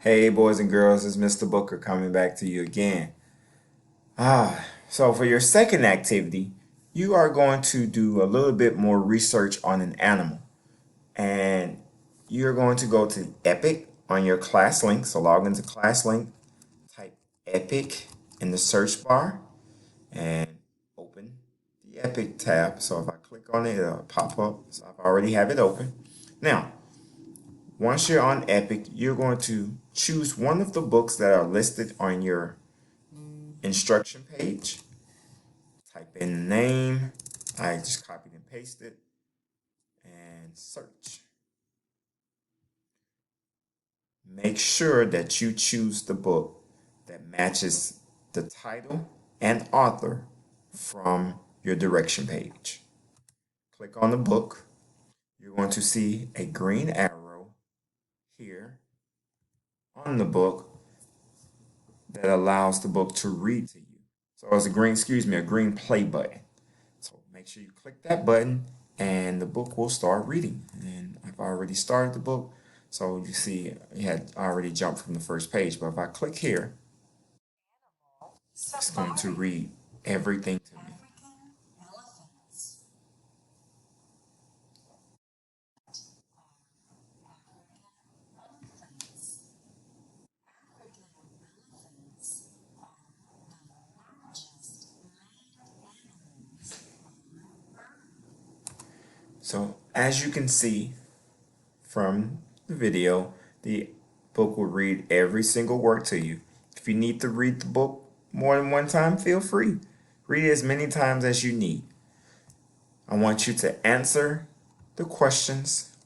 Hey boys and girls, it's Mr. Booker coming back to you again. So for your second activity, you are going to do a little bit more research on an animal. And you're going to go to Epic on your class link. So log into class link, type Epic in the search bar, and open the Epic tab. So if I click on it, it'll pop up. So I already have it open. Now, once you're on Epic, you're going to choose one of the books that are listed on your instruction page. Type in the name. I just copied and pasted and search. Make sure that you choose the book that matches the title and author from your direction page. Click on the book. You're going to see a green arrow here on the book that allows the book to read to you. So it's a green play button. So make sure you click that button and the book will start reading. And I've already started the book. So you see it had already jumped from the first page. But if I click here, it's going to read everything to me. So as you can see from the video, the book will read every single word to you. If you need to read the book more than one time, feel free. Read it as many times as you need. I want you to answer the questions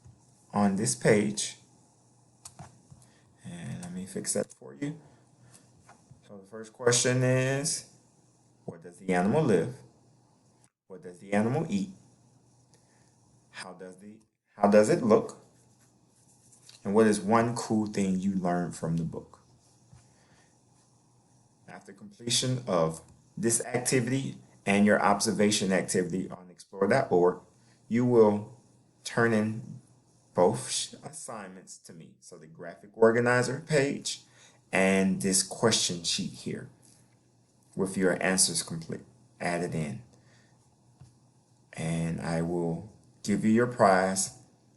on this page. And let me fix that for you. So the first question is, where does the animal live? What does the animal eat? How does it look? And what is one cool thing you learned from the book? After completion of this activity and your observation activity on explore.org, you will turn in both assignments to me. So the graphic organizer page and this question sheet here with your answers complete added in. And I will give you your prize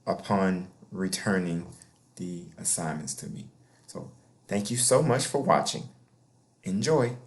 upon returning the assignments to me. So thank you so much for watching. Enjoy.